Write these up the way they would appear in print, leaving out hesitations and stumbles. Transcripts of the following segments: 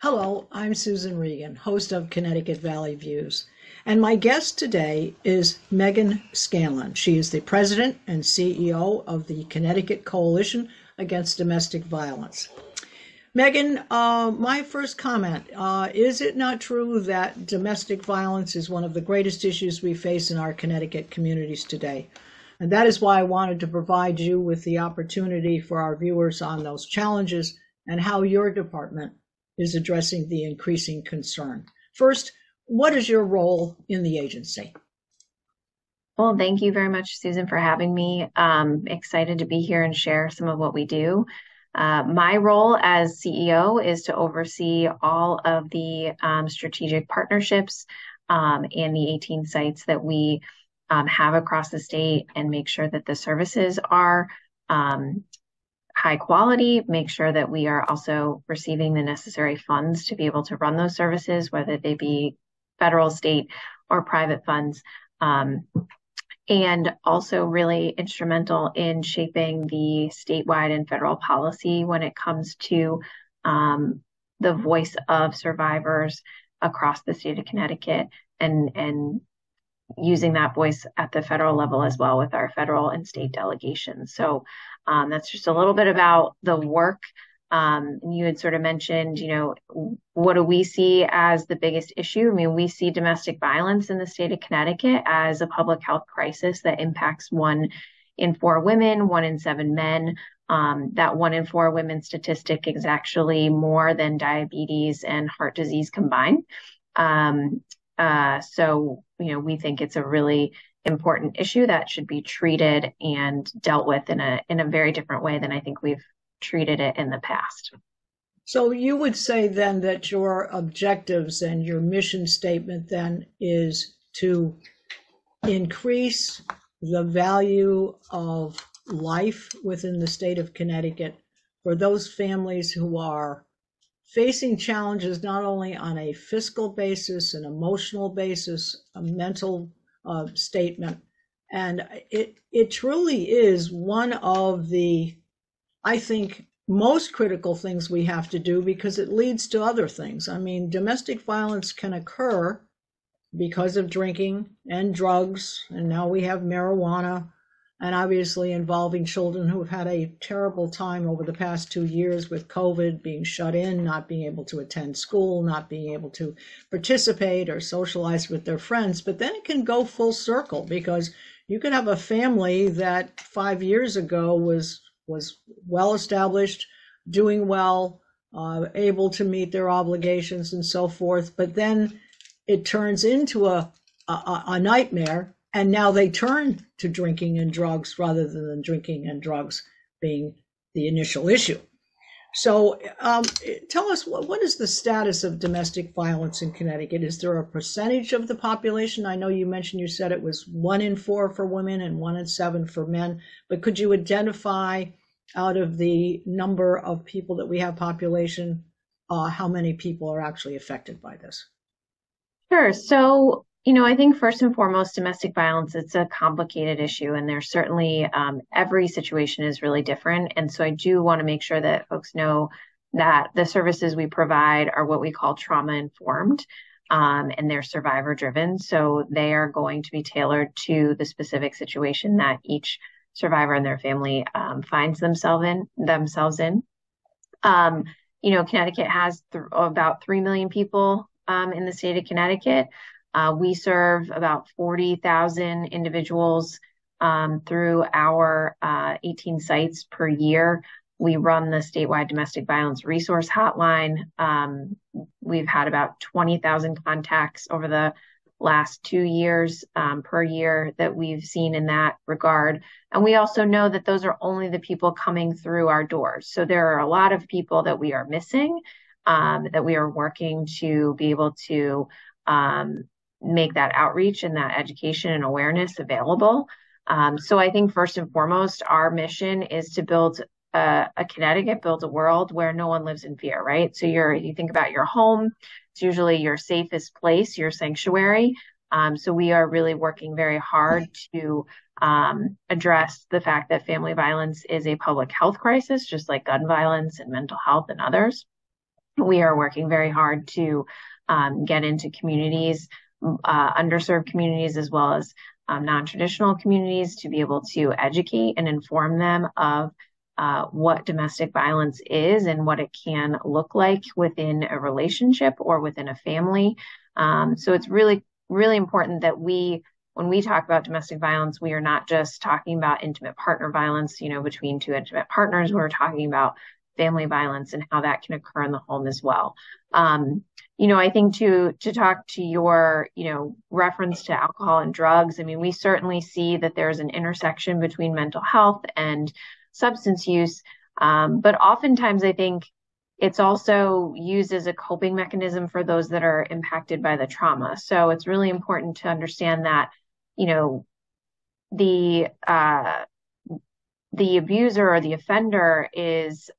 Hello, I'm Susan Regan, host of Connecticut Valley Views. And my guest today is Megan Scanlon. She is the president and CEO of the Connecticut Coalition Against Domestic Violence. Megan, my first comment, is it not true that domestic violence is one of the greatest issues we face in our Connecticut communities today? And that is why I wanted to provide you with the opportunity for our viewers on those challenges and how your department is addressing the increasing concern. First, what is your role in the agency? Well, thank you very much, Susan, for having me. Excited to be here and share some of what we do. My role as CEO is to oversee all of the strategic partnerships and the 18 sites that we have across the state and make sure that the services are high quality, make sure that we are also receiving the necessary funds to be able to run those services, whether they be federal, state, or private funds. And also really instrumental in shaping the statewide and federal policy when it comes to the voice of survivors across the state of Connecticut and using that voice at the federal level as well with our federal and state delegations. So that's just a little bit about the work. You had sort of mentioned, what do we see as the biggest issue? I mean, we see domestic violence in the state of Connecticut as a public health crisis that impacts 1 in 4 women, 1 in 7 men. That 1 in 4 women statistic is actually more than diabetes and heart disease combined. So, we think it's a really important issue that should be treated and dealt with in a very different way than I think we've treated it in the past. So you would say then that your objectives and your mission statement then is to increase the value of life within the state of Connecticut for those families who are facing challenges not only on a fiscal basis, an emotional basis, a mental statement. And it truly is one of the, I think, most critical things we have to do because it leads to other things. I mean, domestic violence can occur because of drinking and drugs, and now we have marijuana, and obviously involving children who have had a terrible time over the past 2 years with COVID, being shut in, not being able to attend school, not being able to participate or socialize with their friends. But then it can go full circle because you could have a family that 5 years ago was well established, doing well, able to meet their obligations and so forth. But then it turns into a nightmare. And now they turn to drinking and drugs rather than drinking and drugs being the initial issue. So tell us, what is the status of domestic violence in Connecticut? Is there a percentage of the population? I know you mentioned, you said it was 1 in 4 for women and 1 in 7 for men, but could you identify out of the number of people that we have population, how many people are actually affected by this? Sure. So, I think first and foremost, domestic violence, it's a complicated issue, and there's certainly every situation is really different. And so I do want to make sure that folks know that the services we provide are what we call trauma informed, and they're survivor driven. So they are going to be tailored to the specific situation that each survivor and their family finds themselves in. Connecticut has about 3 million people in the state of Connecticut. We serve about 40,000 individuals through our 18 sites per year. We run the statewide domestic violence resource hotline. We've had about 20,000 contacts over the last 2 years per year that we've seen in that regard. And we also know that those are only the people coming through our doors. So there are a lot of people that we are missing, that we are working to be able to make that outreach and that education and awareness available. So I think first and foremost, our mission is to build a Connecticut, build a world where no one lives in fear, right? So you think about your home, it's usually your safest place, your sanctuary. So we are really working very hard to address the fact that family violence is a public health crisis, just like gun violence and mental health and others. we are working very hard to get into communities, underserved communities, as well as non-traditional communities, to be able to educate and inform them of what domestic violence is and what it can look like within a relationship or within a family. So it's really, really important that when we talk about domestic violence, we are not just talking about intimate partner violence, between two intimate partners. We're talking about family violence and how that can occur in the home as well. I think to talk to your, reference to alcohol and drugs, I mean, we certainly see that there's an intersection between mental health and substance use. But oftentimes I think it's also used as a coping mechanism for those that are impacted by the trauma. So it's really important to understand that, the abuser or the offender is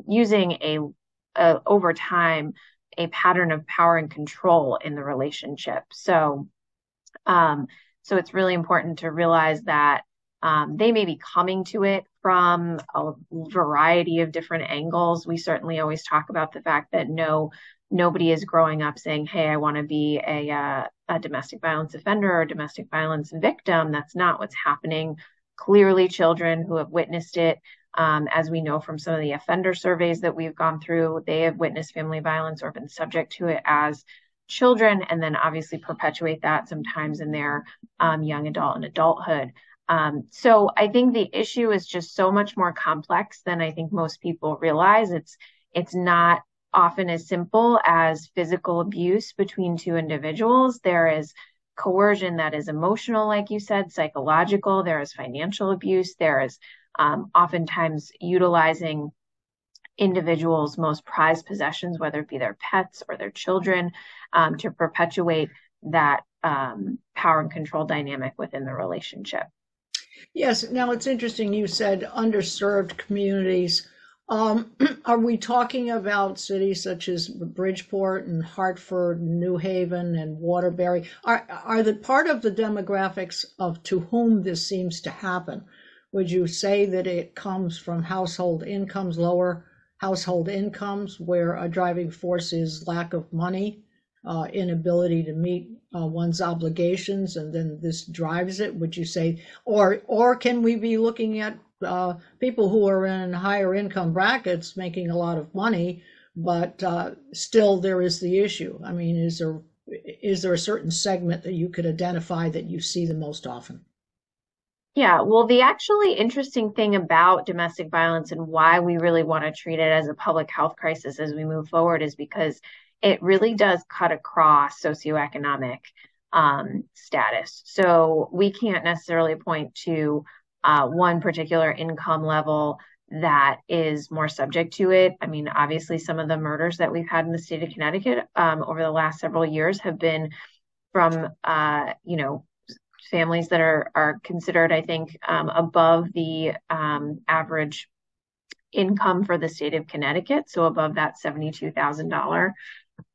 using over time a pattern of power and control in the relationship. So it's really important to realize that they may be coming to it from a variety of different angles. We certainly always talk about the fact that nobody is growing up saying, "Hey, I want to be a domestic violence offender or a domestic violence victim." That's not what's happening. Clearly, children who have witnessed it, as we know from some of the offender surveys that we've gone through, they have witnessed family violence or been subject to it as children, and then obviously perpetuate that sometimes in their young adult and adulthood. So I think the issue is just so much more complex than I think most people realize. It's not often as simple as physical abuse between two individuals. There is coercion that is emotional, like you said, psychological. There is financial abuse. There is oftentimes utilizing individuals' most prized possessions, whether it be their pets or their children, to perpetuate that power and control dynamic within the relationship. Yes. Now it's interesting. You said underserved communities. Are we talking about cities such as Bridgeport and Hartford, New Haven, and Waterbury? Are the part of the demographics of to whom this seems to happen? Would you say that it comes from lower household incomes, where a driving force is lack of money, inability to meet one's obligations, and then this drives it? Would you say, or can we be looking at people who are in higher income brackets making a lot of money, but still there is the issue? I mean, is there a certain segment that you could identify that you see the most often? Yeah, well, the actually interesting thing about domestic violence and why we really want to treat it as a public health crisis as we move forward is because it really does cut across socioeconomic status. So we can't necessarily point to one particular income level that is more subject to it. I mean, obviously, some of the murders that we've had in the state of Connecticut over the last several years have been from, families that are considered, I think, above the average income for the state of Connecticut, so above that $72,000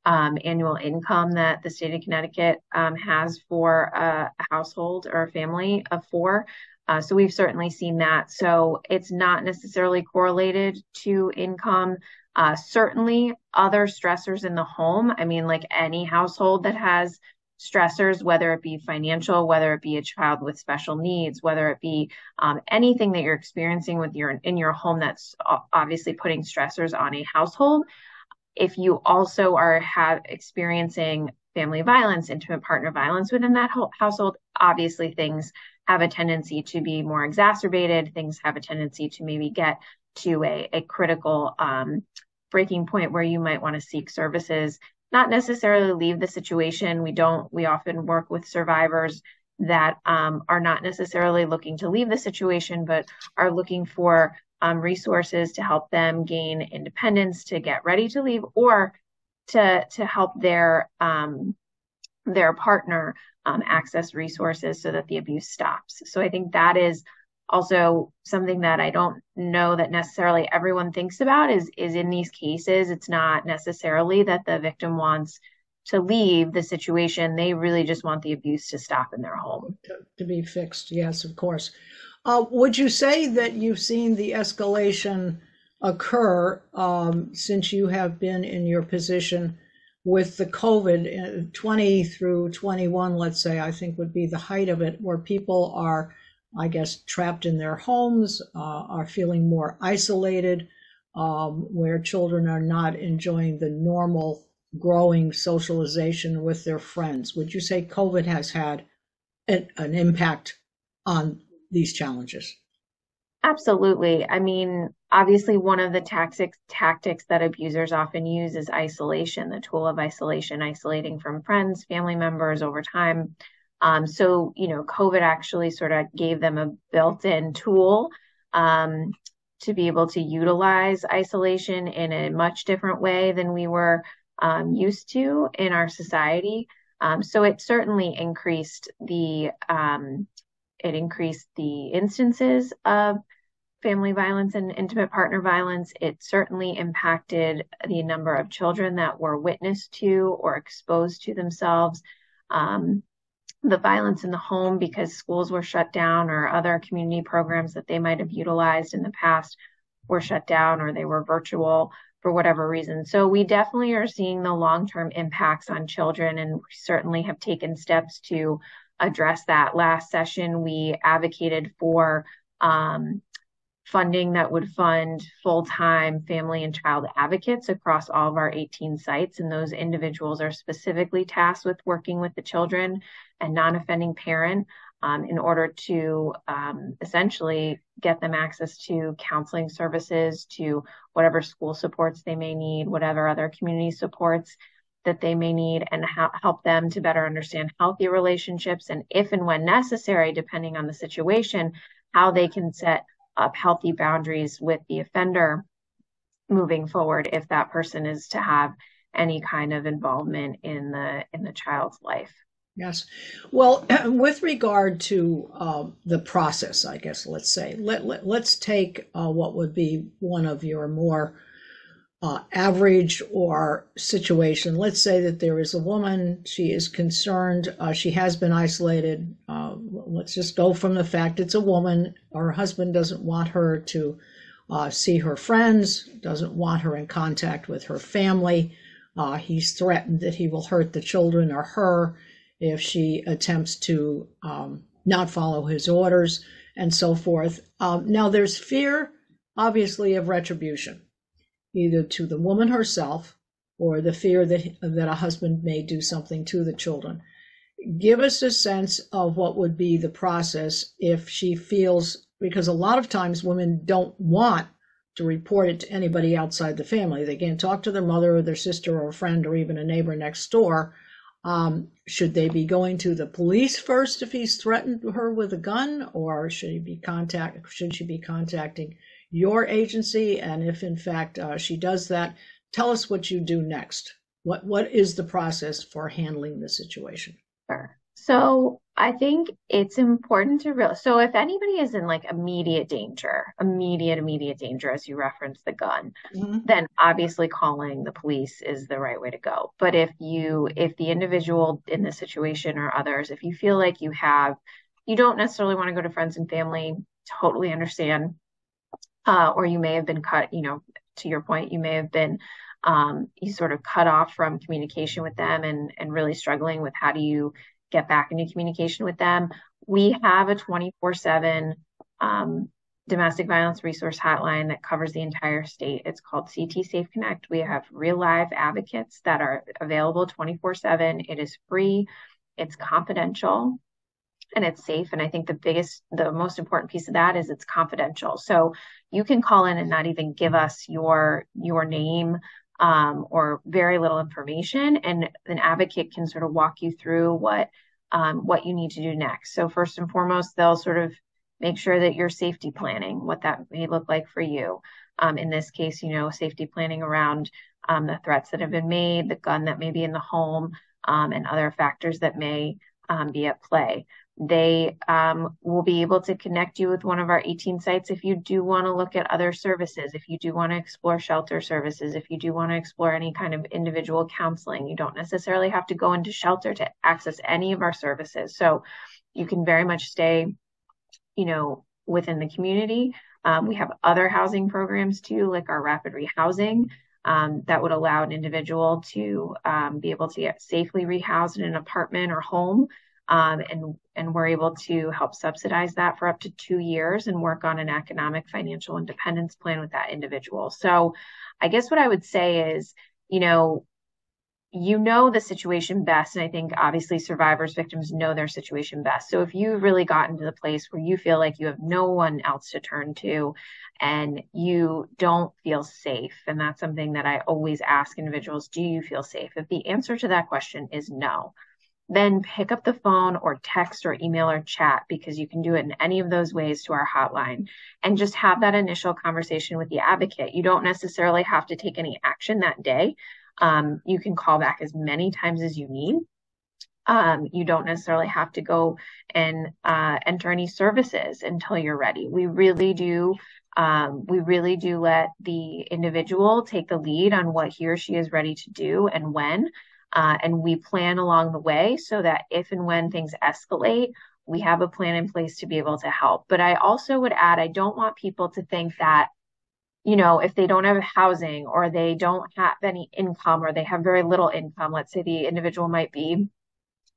annual income that the state of Connecticut has for a household or a family of four. So we've certainly seen that. So it's not necessarily correlated to income. Certainly other stressors in the home. I mean, like any household that has stressors, whether it be financial, whether it be a child with special needs, whether it be anything that you're experiencing in your home that's obviously putting stressors on a household. If you also are experiencing family violence, intimate partner violence within that household, obviously things have a tendency to be more exacerbated. Things have a tendency to maybe get to a critical breaking point where you might want to seek services, not necessarily leave the situation. We often work with survivors that are not necessarily looking to leave the situation, but are looking for resources to help them gain independence, to get ready to leave, or to help their partner access resources so that the abuse stops. So I think that is also something that I don't know that necessarily everyone thinks about is in these cases. It's not necessarily that the victim wants to leave the situation. They really just want the abuse to stop in their home. To be fixed, yes, of course. Would you say that you've seen the escalation occur since you have been in your position with the COVID 20 through 21, let's say, I think would be the height of it, where people are, I guess, trapped in their homes, are feeling more isolated, where children are not enjoying the normal growing socialization with their friends. Would you say COVID has had an impact on these challenges? Absolutely. I mean, obviously, one of the tactics that abusers often use is isolation, the tool of isolation, isolating from friends, family members over time. So, COVID actually sort of gave them a built-in tool um, to be able to utilize isolation in a much different way than we were used to in our society. So it certainly increased the instances of family violence and intimate partner violence. It certainly impacted the number of children that were witness to or exposed to themselves. The violence in the home because schools were shut down or other community programs that they might have utilized in the past were shut down or they were virtual for whatever reason. So we definitely are seeing the long-term impacts on children, and we certainly have taken steps to address that. Last session, we advocated for funding that would fund full-time family and child advocates across all of our 18 sites. And those individuals are specifically tasked with working with the children and non-offending parent in order to essentially get them access to counseling services, to whatever school supports they may need, whatever other community supports that they may need, and help them to better understand healthy relationships, and if and when necessary, depending on the situation, how they can set up healthy boundaries with the offender moving forward if that person is to have any kind of involvement in the child's life. Yes. Well, with regard to the process, I guess, let's say, let's take what would be one of your more average or situation. Let's say that there is a woman, she is concerned, she has been isolated. Let's just go from the fact it's a woman. Her husband doesn't want her to see her friends, doesn't want her in contact with her family. He's threatened that he will hurt the children or her if she attempts to not follow his orders and so forth. Now, there's fear, obviously, of retribution, either to the woman herself or the fear that a husband may do something to the children. Give us a sense of what would be the process if she feels, because a lot of times women don't want to report it to anybody outside the family. They can't talk to their mother or their sister or a friend or even a neighbor next door. Should they be going to the police first if he's threatened her with a gun, or should she be contacting your agency? And if in fact she does that, tell us what you do next. What is the process for handling the situation? Sure. So I think it's important to realize, so if anybody is in like immediate danger, as you referenced the gun, then obviously calling the police is the right way to go. But if the individual in this situation or others, if you feel like you don't necessarily want to go to friends and family, totally understand. Or you may have been cut, to your point, you may have been you sort of cut off from communication with them and really struggling with how do you get back into communication with them. We have a 24/7 domestic violence resource hotline that covers the entire state. It's called CT Safe Connect. We have real live advocates that are available 24/7. It is free, it's confidential, and it's safe. And I think the most important piece of that is it's confidential. So you can call in and not even give us your name or very little information, and an advocate can sort of walk you through what you need to do next. So first and foremost, they'll sort of make sure that you're safety planning, what that may look like for you. In this case, safety planning around the threats that have been made, the gun that may be in the home, and other factors that may be at play. They will be able to connect you with one of our 18 sites if you do want to look at other services, if you do want to explore shelter services, if you do want to explore any kind of individual counseling. You don't necessarily have to go into shelter to access any of our services. So you can very much stay, within the community, We have other housing programs too, like our rapid rehousing, that would allow an individual to be able to get safely rehoused in an apartment or home. And we're able to help subsidize that for up to 2 years and work on an economic financial independence plan with that individual. So I guess what I would say is, the situation best. And I think obviously survivors, victims know their situation best. So if you've really gotten to the place where you feel like you have no one else to turn to and you don't feel safe, and that's something that I always ask individuals, do you feel safe? If the answer to that question is no, then pick up the phone or text or email or chat, because you can do it in any of those ways to our hotline, and just have that initial conversation with the advocate. You don't necessarily have to take any action that day. You can call back as many times as you need. You don't necessarily have to go and enter any services until you're ready. We really do let the individual take the lead on what he or she is ready to do and when. And we plan along the way so that if and when things escalate, we have a plan in place to be able to help. But I also would add, I don't want people to think that, if they don't have housing or they don't have any income or they have very little income, let's say the individual might be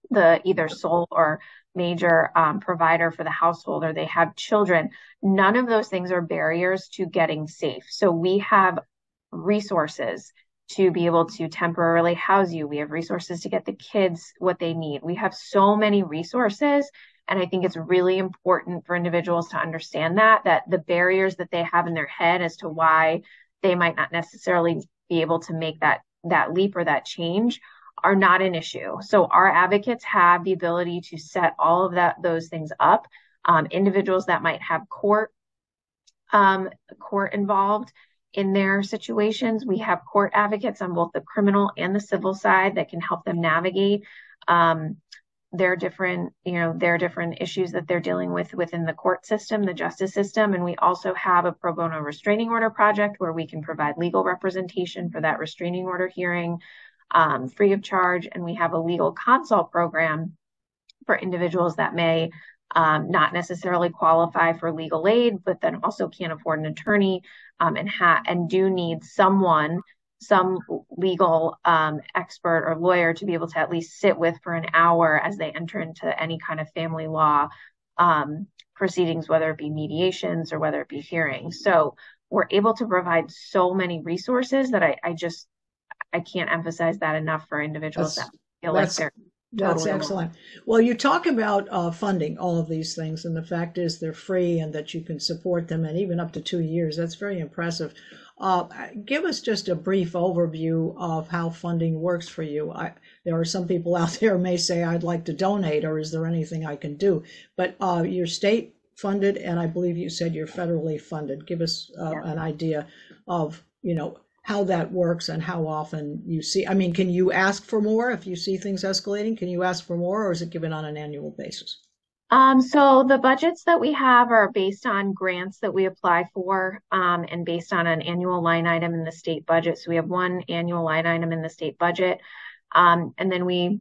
the either sole or major provider for the household, or they have children, none of those things are barriers to getting safe. So we have resources to be able to temporarily house you. We have resources to get the kids what they need. We have so many resources. And I think it's really important for individuals to understand that the barriers that they have in their head as to why they might not necessarily be able to make that leap or that change are not an issue. So our advocates have the ability to set all of those things up. Individuals that might have court involved in their situations, we have court advocates on both the criminal and the civil side that can help them navigate their different issues that they're dealing with within the court system, the justice system. And we also have a pro bono restraining order project where we can provide legal representation for that restraining order hearing free of charge. And we have a legal consult program for individuals that may not necessarily qualify for legal aid, but then also can't afford an attorney and do need some legal expert or lawyer to be able to at least sit with for an hour as they enter into any kind of family law proceedings, whether it be mediations or whether it be hearings. So we're able to provide so many resources that I can't emphasize that enough for individuals that feel like they're That's totally excellent. Well, you talk about funding all of these things, and the fact is they're free and that you can support them, and even up to 2 years. That's very impressive. Give us just a brief overview of how funding works for you. There are some people out there who may say, I'd like to donate, or is there anything I can do? But you're state funded, and I believe you said you're federally funded. Give us an idea of, how that works and how often you see. I mean, can you ask for more if you see things escalating? Can you ask for more, or is it given on an annual basis? So the budgets that we have are based on grants that we apply for, and based on an annual line item in the state budget. So we have one annual line item in the state budget. And then we've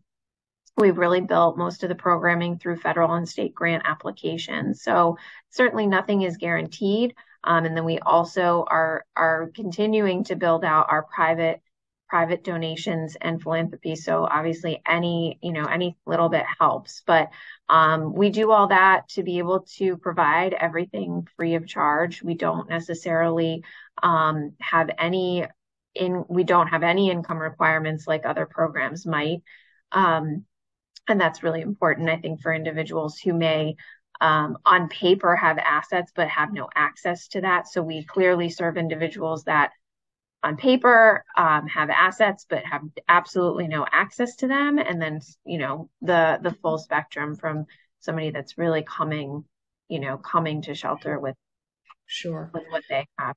really built most of the programming through federal and state grant applications. So certainly nothing is guaranteed. And then we also are continuing to build out our private donations and philanthropy. So obviously any little bit helps, but we do all that to be able to provide everything free of charge. We don't necessarily have any income requirements like other programs might. And that's really important, I think, for individuals who may on paper have assets but have no access to that. So we clearly serve individuals that on paper have assets but have absolutely no access to them, and then the full spectrum from somebody that's really coming to shelter with what they have.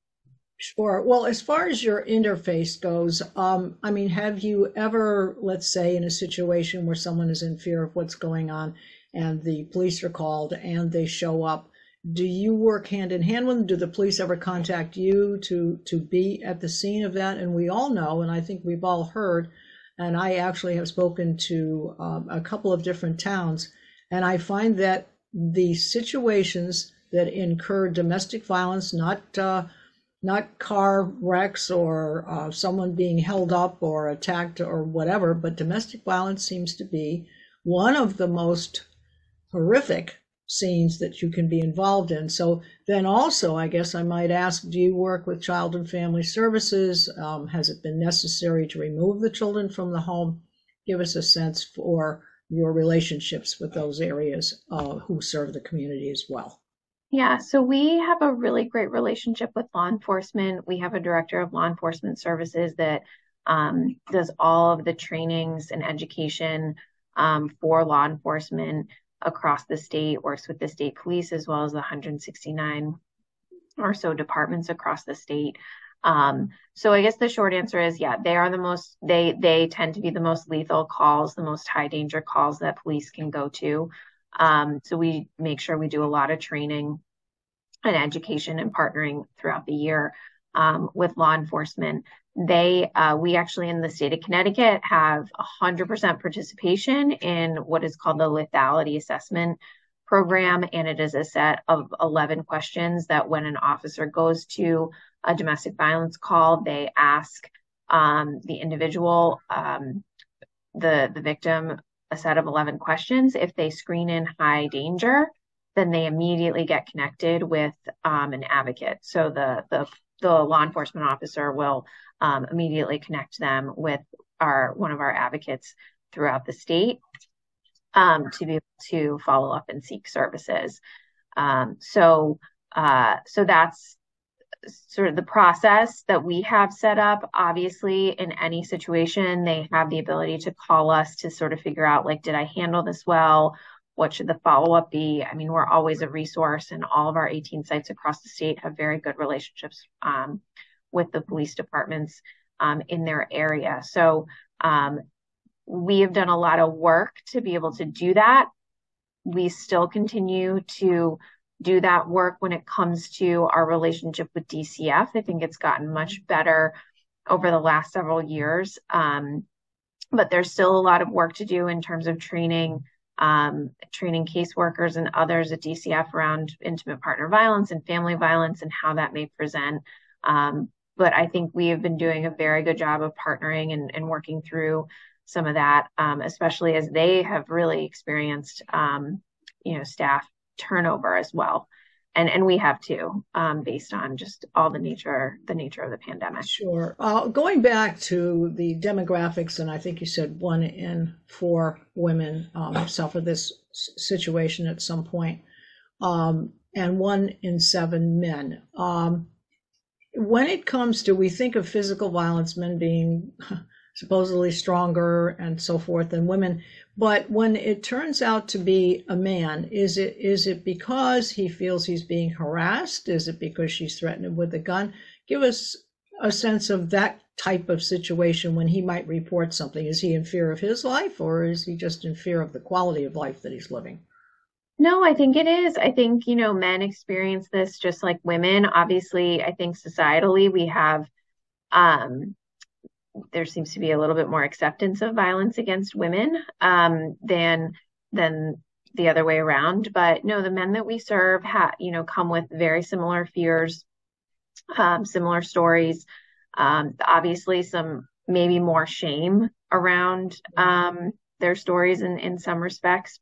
Sure. Well, as far as your interface goes, I mean, have you ever, let's say, in a situation where someone is in fear of what's going on and the police are called and they show up, do you work hand in hand with them? Do the police ever contact you to be at the scene of that? And we all know, and I think we've all heard, and I actually have spoken to a couple of different towns, and I find that the situations that incur domestic violence, not car wrecks or someone being held up or attacked or whatever, but domestic violence seems to be one of the most horrific scenes that you can be involved in. So then also, I guess I might ask, do you work with Child and Family Services? Has it been necessary to remove the children from the home? Give us a sense for your relationships with those areas who serve the community as well. Yeah, so we have a really great relationship with law enforcement. We have a director of law enforcement services that does all of the trainings and education for law enforcement across the state, works with the state police as well as the 169 or so departments across the state. So I guess the short answer is, yeah, they are they tend to be the most lethal calls, the most high danger calls that police can go to. So we make sure we do a lot of training and education and partnering throughout the year with law enforcement. We actually in the state of Connecticut have 100% participation in what is called the lethality assessment program. And it is a set of 11 questions that when an officer goes to a domestic violence call, they ask the individual, the victim, a set of 11 questions. If they screen in high danger, then they immediately get connected with an advocate. So the law enforcement officer will immediately connect them with one of our advocates throughout the state to be able to follow up and seek services. So that's sort of the process that we have set up. Obviously, in any situation, they have the ability to call us to sort of figure out, like, did I handle this well? What should the follow-up be? I mean, we're always a resource, and all of our 18 sites across the state have very good relationships with the police departments in their area. So we have done a lot of work to be able to do that. We still continue to do that work when it comes to our relationship with DCF. I think it's gotten much better over the last several years, but there's still a lot of work to do in terms of training caseworkers and others at DCF around intimate partner violence and family violence and how that may present. But I think we have been doing a very good job of partnering and working through some of that, especially as they have really experienced, staff turnover as well. And we have too, based on just all the nature of the pandemic. Sure. Going back to the demographics, and I think you said 1 in 4 women suffer this situation at some point, and 1 in 7 men. When it comes to, we think of physical violence, men being supposedly stronger and so forth than women, but when it turns out to be a man, is it because he feels he's being harassed? Is it because she's threatened him with a gun? Give us a sense of that type of situation when he might report something. Is he in fear of his life, or is he just in fear of the quality of life that he's living? No, I think it is. I think, men experience this just like women. Obviously, I think societally we have, there seems to be a little bit more acceptance of violence against women than the other way around. But no, the men that we serve come with very similar fears, similar stories. Obviously, some maybe more shame around their stories in some respects,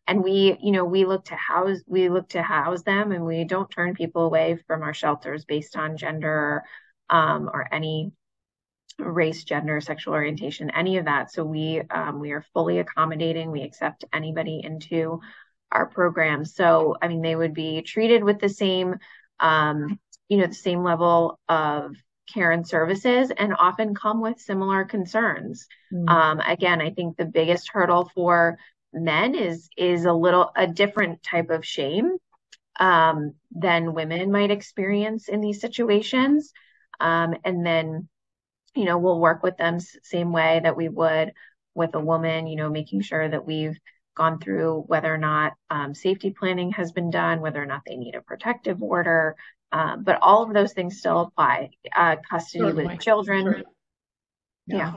and we look to house them, and we don't turn people away from our shelters based on gender or any race, gender, sexual orientation, any of that. So we are fully accommodating. We accept anybody into our program. So, I mean, they would be treated with the same, the same level of care and services, and often come with similar concerns. Again, I think the biggest hurdle for men is a different type of shame than women might experience in these situations. And then, we'll work with them same way that we would with a woman, making sure that we've gone through whether or not safety planning has been done, whether or not they need a protective order. But all of those things still apply. Custody Certainly. with children. Sure. Yeah.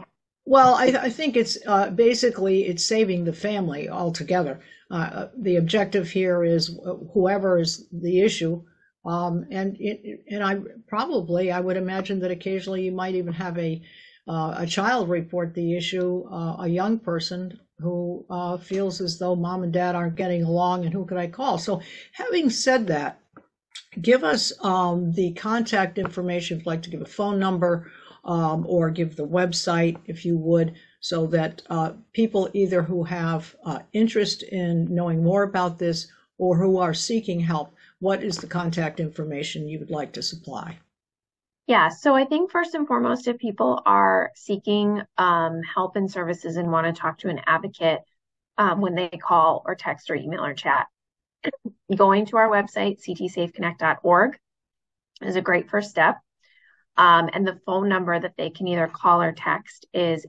Well, I think it's basically it's saving the family altogether. The objective here is whoever is the issue, and I would imagine that occasionally you might even have a child report the issue, a young person who feels as though mom and dad aren't getting along, and who could I call? So, having said that, give us the contact information if you'd like to give a phone number, or give the website if you would, so that people either who have interest in knowing more about this or who are seeking help, what is the contact information you would like to supply? Yeah, so I think first and foremost, if people are seeking help and services and want to talk to an advocate when they call or text or email or chat, going to our website, ctsafeconnect.org, is a great first step. And the phone number that they can either call or text is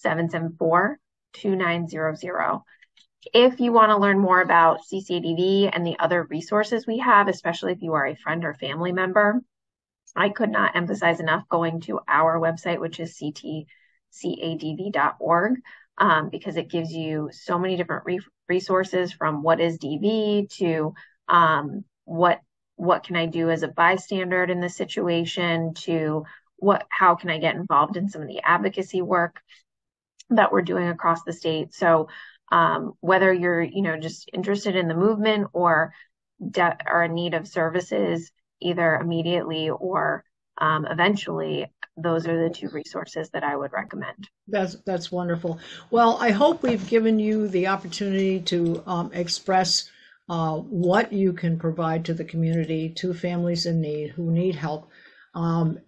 888-774-2900. If you want to learn more about CCADV and the other resources we have, especially if you are a friend or family member, I could not emphasize enough going to our website, which is ctcadv.org, because it gives you so many different resources, from what is DV to what can I do as a bystander in this situation, to how can I get involved in some of the advocacy work that we're doing across the state. So whether you're just interested in the movement or are in need of services either immediately or eventually, those are the two resources that I would recommend. That's wonderful. Well, I hope we've given you the opportunity to express what you can provide to the community, to families in need who need help. And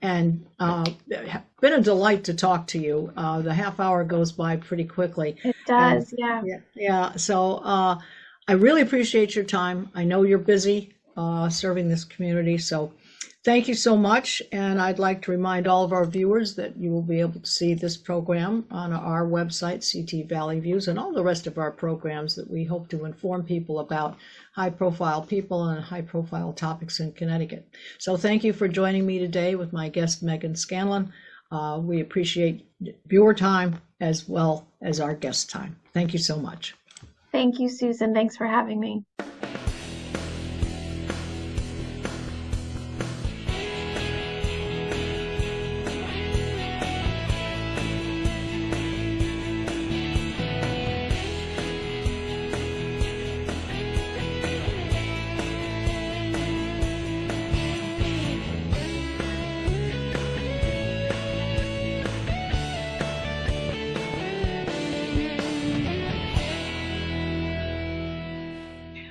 been a delight to talk to you. The half hour goes by pretty quickly. It does, yeah. Yeah. So I really appreciate your time. I know you're busy serving this community. So thank you so much. And I'd like to remind all of our viewers that you will be able to see this program on our website, CT Valley Views, and all the rest of our programs that we hope to inform people about high-profile people and high-profile topics in Connecticut. So thank you for joining me today with my guest, Megan Scanlon. We appreciate your time as well as our guest time. Thank you so much. Thank you, Susan. Thanks for having me.